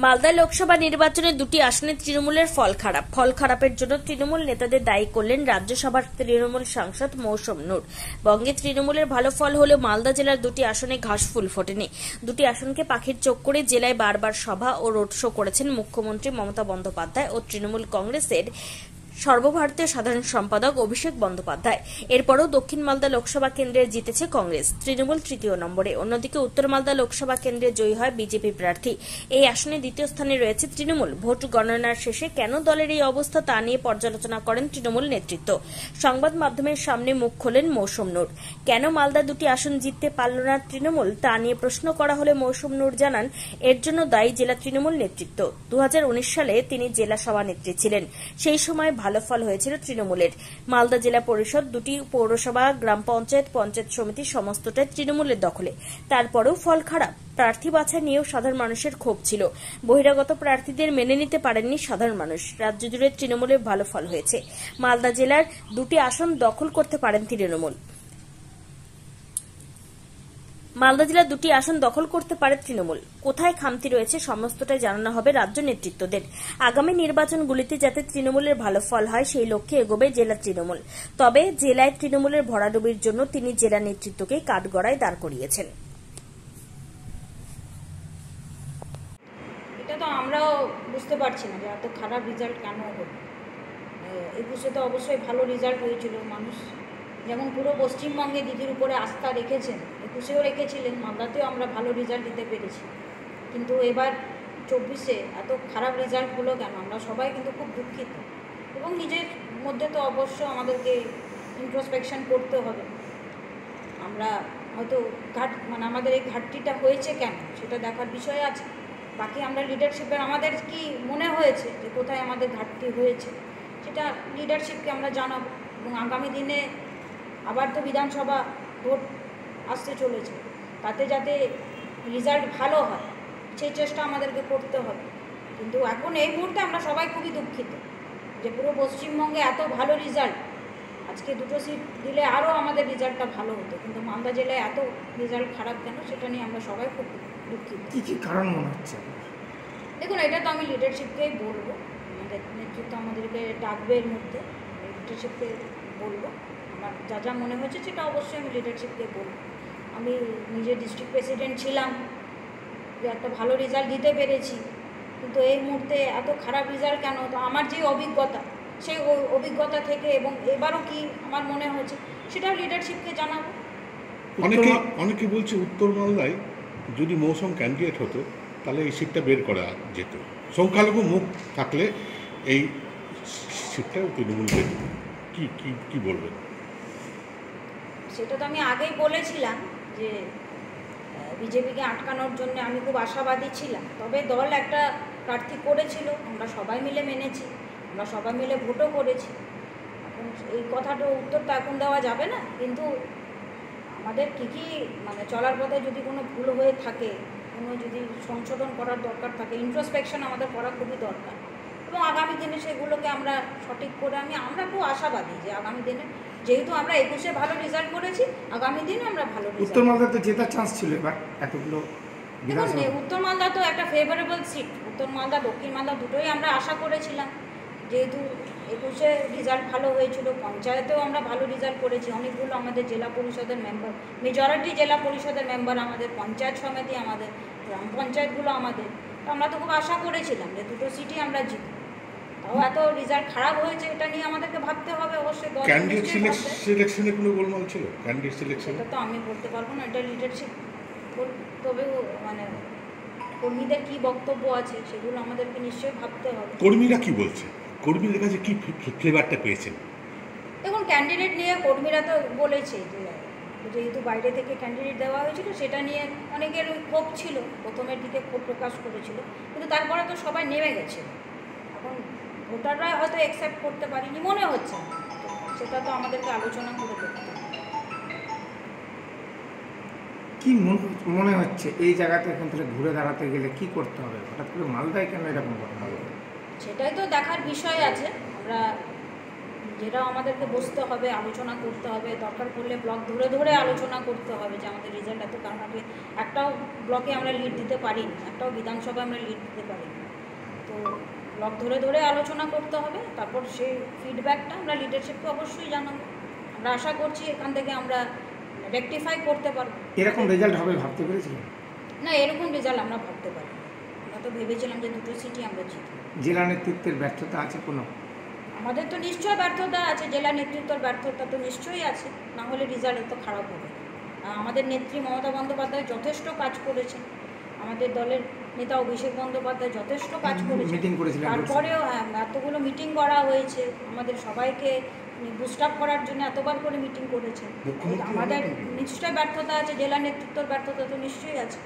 মালদা লোকসভা নির্বাচনে দুটি আসনে তৃণমূলের ফল খারাপের জন্য তৃণমূল নেতাদের দায়ী করলেন রাজ্যসভার তৃণমূল সাংসদ মৌসুম নূর। বঙ্গে তৃণমূলের ভালো ফল হলেও মালদা জেলার দুটি আসনে ঘাসফুল ফোটেনি। দুটি আসনকে পাখির চোখ করে জেলায় বারবার সভা ও রোড শো করেছেন মুখ্যমন্ত্রী মমতা বন্দ্যোপাধ্যায় ও তৃণমূল কংগ্রেসের সর্বভারতীয় সাধারণ সম্পাদক অভিষেক বন্দ্যোপাধ্যায়। এরপরও দক্ষিণ মালদা লোকসভা কেন্দ্রে জিতেছে কংগ্রেস, তৃণমূল তৃতীয় নম্বরে। অন্যদিকে উত্তর মালদা লোকসভা কেন্দ্রে জয়ী হয় বিজেপি প্রার্থী। এই আসনে দ্বিতীয় স্থানে রয়েছে তৃণমূল। ভোট গণনার শেষে কেন দলের এই অবস্থা তা নিয়ে পর্যালোচনা করেন তৃণমূল নেতৃত্ব। সংবাদ মাধ্যমের সামনে মুখ খোলেন মৌসুম নূর। কেন মালদা দুটি আসন জিততে পারল না তৃণমূল তা নিয়ে প্রশ্ন করা হলে মৌসুম নূর জানান, এর জন্য দায়ী জেলা তৃণমূল নেতৃত্ব। 2019 সালে তিনি জেলা সভানেত্রী ছিলেন। সেই সময় ভালো ফল হয়েছিল তৃণমূলের। মালদা জেলা পরিষদ, দুটি পৌরসভা, গ্রাম পঞ্চায়েত, পঞ্চায়েত সমিতি সমস্তটাই তৃণমূলের দখলে। তারপরেও ফল খারাপ। প্রার্থী বাছাই নিয়েও সাধারণ মানুষের ক্ষোভ ছিল। বহিরাগত প্রার্থীদের মেনে নিতে পারেননি সাধারণ মানুষ। রাজ্য জুড়ে তৃণমূলের ভালো ফল হয়েছে। মালদা জেলার দুটি আসন দখল করতে পারেন তৃণমূল। মালদা জেলার দুটি আসন দখল করতে পারে তৃণমূল। কোথায় খামতি রয়েছে সমস্তটাই জানানো হবে রাজ্য নেতৃত্বদের। আগামী নির্বাচনগুলিতে যাতে তৃণমূলের ভালো ফল হয় সেই লক্ষ্যে এগোবে জেলা তৃণমূল। তবে জেলায় তৃণমূলের ভরাডুবির জন্য তিনি জেলা নেতৃত্বকে কাঠগড়ায় দাঁড় করিয়েছেন। এটা তো আমরাও বুঝতে পারছি না যে এত খারাপ রেজাল্ট কেন হলো। 21-এ তো অবশ্যই ভালো রেজাল্ট হয়েছিল। মানুষ যেমন পুরো পশ্চিমবঙ্গে দিদির উপরে আস্থা রেখেছেন, 21-এও রেখেছিলেন, মালদাতেও আমরা ভালো রেজাল্ট দিতে পেরেছি। কিন্তু এবার 24-এ এত খারাপ রেজাল্ট হলো কেন, আমরা সবাই কিন্তু খুব দুঃখিত। এবং নিজের মধ্যে তো অবশ্য আমাদেরকে ইন্ট্রোস্পেকশন করতে হবে। আমরা হয়তো আমাদের এই ঘাটতিটা হয়েছে কেন সেটা দেখার বিষয় আছে। বাকি আমরা লিডারশিপের আমাদের কি মনে হয়েছে যে কোথায় আমাদের ঘাটতি হয়েছে সেটা লিডারশিপকে আমরা জানাবো। এবং আগামী দিনে আবার তো বিধানসভা ভোট আসতে চলেছে, তাতে যাতে রেজাল্ট ভালো হয় সেই চেষ্টা আমাদেরকে করতে হবে। কিন্তু এখন এই মুহূর্তে আমরা সবাই খুবই দুঃখিত যে পুরো পশ্চিমবঙ্গে এত ভালো রেজাল্ট, আজকে দুটো সিট দিলে আরও আমাদের রেজাল্টটা ভালো হতো, কিন্তু মালদা জেলায় এত রেজাল্ট খারাপ কেন সেটা নিয়ে আমরা সবাই খুব দুঃখিত। কী কী কারণ মনে হচ্ছে? দেখুন, এটা তো আমি লিডারশিপকেই বলবো, আমাদের নেতৃত্ব আমাদেরকে ডাকবে, এর মধ্যে লিডারশিপকে বলবো। আমার যা যা মনে হচ্ছে সেটা অবশ্যই আমি লিডারশিপকে বলবো। আমি নিজে ডিস্ট্রিক্ট প্রেসিডেন্ট ছিলাম, যে একটা ভালো রেজাল্ট দিতে পেরেছি, কিন্তু এই মুহূর্তে এত খারাপ রেজাল্ট কেন? তো আমার যে অভিজ্ঞতা, সেই অভিজ্ঞতা থেকে এবং এবারও কি আমার মনে হচ্ছে সেটাও লিডারশিপকে জানাবো। অনেকে বলছে উত্তর মালদায় যদি মৌসুম ক্যান্ডিডেট হতো তাহলে এই সিটটা বের করা যেত, সংখ্যালঘু মুখ থাকলে এই সিটটা তৃণমূল পেত। কি বলবেন? সেটা তো আমি আগেই বলেছিলাম যে বিজেপিকে আটকানোর জন্য আমি খুব আশাবাদী ছিলাম। তবে দল একটা প্রার্থী করেছিল, আমরা সবাই মিলে মেনেছি, আমরা সবাই মিলে ভোটও করেছি। এখন এই কথাটা উত্তর তো এখন দেওয়া যাবে না, কিন্তু আমাদের কী চলার পথে যদি কোনো ভুল হয়ে থাকে, কোনো যদি সংশোধন করার দরকার থাকে, ইন্ট্রোস্পেকশন আমাদের করা খুবই দরকার। এবং আগামী দিনে সেগুলোকে আমরা সঠিক করে আমরা খুব আশাবাদী যে আগামী দিনে, যেহেতু আমরা 21-এ ভালো রেজাল্ট করেছি, আগামী দিনে আমরা ভালো রেজাল্ট। উত্তর মালদাতে জেতার চান্স ছিল এবার এতগুলো। উত্তর মালদা তো একটা ফেভারেবল সিট। উত্তর মালদা, দক্ষিণ মালদা দুটোই আমরা আশা করেছিলাম, যেহেতু 21-এ রেজাল্ট ভালো হয়েছিল। পঞ্চায়েতেও আমরা ভালো রেজাল্ট করেছি, অনেকগুলো আমাদের জেলা পরিষদের মেম্বার, মেজরিটি জেলা পরিষদের মেম্বার আমাদের, পঞ্চায়েত সমিতি আমাদের, গ্রাম পঞ্চায়েতগুলো আমাদের। তো আমরা তো খুব আশা করেছিলাম যে দুটো সিটই আমরা জিতব। তাও এত রেজাল্ট খারাপ হয়েছে, এটা নিয়ে আমাদেরকে ভাবতে হবে অবশ্যই। ক্যান্ডিডেট সিলেকশনে কোনো গোলমাল ছিল? ক্যান্ডিডেট সিলেকশন এটা তো আমি বলতে পারবো না, এটা লিডারশিপ। তবে কর্মীদের কি বক্তব্য আছে সেগুলো আমাদেরকে নিশ্চয়ই ভাবতে হবে। কর্মীরা কি বলছে? কর্মীদের কাছে কি ফ্লেভারটা পেয়েছেন? দেখুন, ক্যান্ডিডেট নিয়ে কর্মীরা তো বলেছে যে যেহেতু বাইরে থেকে ক্যান্ডিডেট দেওয়া হয়েছিল সেটা নিয়ে অনেকের ক্ষোভ ছিল, প্রথমের দিকে ক্ষোভ প্রকাশ করেছিল, কিন্তু তারপরে তো সবাই নেমে গেছে। এখন ভোটাররা হয়তো অ্যাকসেপ্ট করতে পারেনি মনে হচ্ছে, সেটা তো আমাদেরকে আলোচনা করে দেখতে হবে। কি মনে হচ্ছে এই জায়গাতে এখান থেকে ঘুরে দাঁড়াতে গেলে কি করতে হবে? হঠাৎ করে মালদায় কেন এরকম ঘটনা হবে? সেটাই তো দেখার বিষয় আছে। আমরা যেটাও আমাদেরকে বসতে হবে, আলোচনা করতে হবে, দরকার পড়লে ব্লক ধরে ধরে আলোচনা করতে হবে যে আমাদের রেজাল্ট এত, কারণ আগে একটাও ব্লকে আমরা লিড দিতে পারিনি, একটাও বিধানসভায় আমরা লিড দিতে পারিনি। তো ব্লক ধরে ধরে আলোচনা করতে হবে, তারপর সেই ফিডব্যাকটা আমরা লিডারশিপকে অবশ্যই জানাবো। আমরা আশা করছি এখান থেকে আমরা রেকটিফাই করতে পারবো। এরকম রেজাল্ট হবে ভাবতে পেরেছিলেন? না, এরকম রেজাল্ট আমরা ভাবতে পারি। আমরা তো ভেবেছিলাম যে 2টো সিটি আমরা জিতব। জেলা নেতৃত্বের ব্যর্থতা আছে কোনো? আমাদের তো নিশ্চয়ই ব্যর্থতা আছে, জেলা নেতৃত্বের ব্যর্থতা তো নিশ্চয়ই আছে, না হলে রেজাল্ট এত খারাপ হবে। আমাদের নেত্রী মমতা বন্দ্যোপাধ্যায় যথেষ্ট কাজ করেছেন, আমাদের দলের নেতা অভিষেক বন্দ্যোপাধ্যায় যথেষ্ট কাজ করেছেন, তারপরেও এতগুলো মিটিং করা হয়েছে, আমাদের সবাইকে বুস্ট আপ করার জন্য এতবার করে মিটিং করেছে। আমাদের নিশ্চয়ই ব্যর্থতা আছে, জেলা নেতৃত্বের ব্যর্থতা তো নিশ্চয়ই আছে।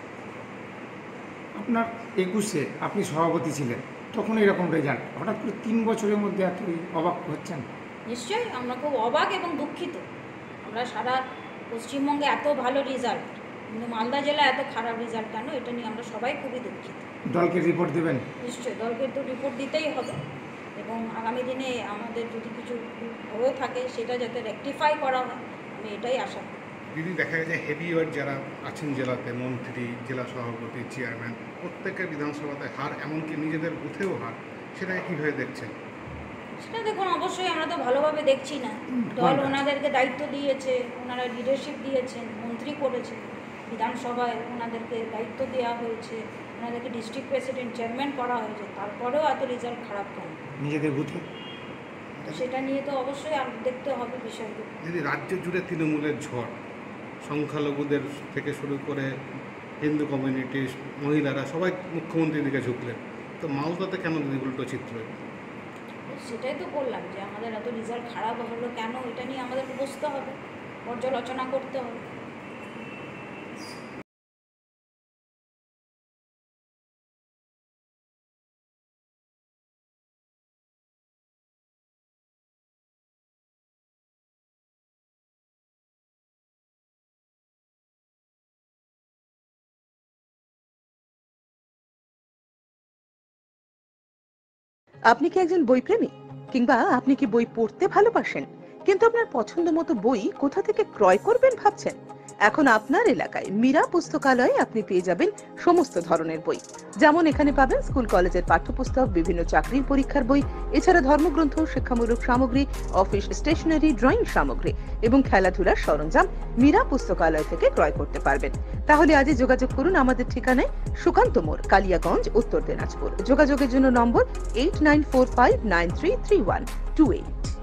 আপনার 21-এ আপনি সভাপতি ছিলেন, তখন এরকম রেজাল্ট, হঠাৎ করে 3 বছরের মধ্যে এত অবাক হচ্ছেন? নিশ্চয়ই আমরা খুব অবাক এবং দুঃখিত। আমরা সারা পশ্চিমবঙ্গে এত ভালো রেজাল্ট, কিন্তু মালদা জেলায় এত খারাপ রেজাল্ট কেন, এটা নিয়ে আমরা সবাই খুবই দুঃখিত। দলকে রিপোর্ট দেবেন? নিশ্চয়ই দলকে তো রিপোর্ট দিতেই হবে, এবং আগামী দিনে আমাদের যদি কিছু হয়ে থাকে সেটা যাতে রেকটিফাই করা হয়, আমি এটাই আশা করি। যদি দেখা যায় যে হেভিওয়েট যারা আছেন জেলাতে, মন্ত্রী, জেলা সভাপতি, চেয়ারম্যান, প্রত্যেকের বিধানসভাতে হার, এমনকি নিজেদের বুথেও হার, সেটাকে কীভাবে দেখছেন? সেটা দেখুন, অবশ্যই আমরা তো ভালোভাবে দেখছি না। দল ওনাদেরকে দায়িত্ব দিয়েছে, ওনারা লিডারশিপ দিয়েছেন, মন্ত্রী করেছেন, বিধানসভায় ওনাদেরকে দায়িত্ব দেওয়া হয়েছে, ওনাদেরকে ডিস্ট্রিক্ট প্রেসিডেন্ট, চেয়ারম্যান করা হয়েছে, তারপরেও এত রেজাল্ট খারাপ কেন? নিজেদের বুথে সেটা নিয়ে তো অবশ্যই আর দেখতে হবে বিষয়গুলো। যদি রাজ্য জুড়ে তৃণমূলের ঝড়, সংখ্যালঘুদের থেকে শুরু করে হিন্দু কমিউনিটি, মহিলারা সবাই মুখ্যমন্ত্রীর দিকে ঝুঁকলেন, তো মালদাতে কেন যদি উল্টো চিত্র? সেটাই তো বললাম যে আমাদের এত রেজাল্ট খারাপ হলো কেন, এটা নিয়ে আমাদেরকে বুঝতে হবে, পর্যালোচনা করতে হবে। আপনি কি একজন বই প্রেমী, কিংবা আপনি কি বই পড়তে ভালোবাসেন, কিন্তু আপনার পছন্দ মতো বই কোথা থেকে ক্রয় করবেন ভাবছেন? এখন আপনার এলাকায় মীরা পুস্তকালয়ে আপনি পেয়ে যাবেন সমস্ত ধরনের বই। যেমন এখানে পাবেন স্কুল কলেজের পাঠ্যপুস্তক, বিভিন্ন চাকরির পরীক্ষার বই, এছাড়া ধর্মগ্রন্থ, শিক্ষামূলক সামগ্রী, অফিস স্টেশনারি, ড্রয়িং সামগ্রী এবং খেলাধুলার সরঞ্জাম মীরা পুস্তকালয় থেকে ক্রয় করতে পারবেন। তাহলে আজই যোগাযোগ করুন আমাদের ঠিকানায়, সুকান্ত মোড়, কালিয়াগঞ্জ, উত্তর দিনাজপুর। যোগাযোগের জন্য নম্বর 8945933128।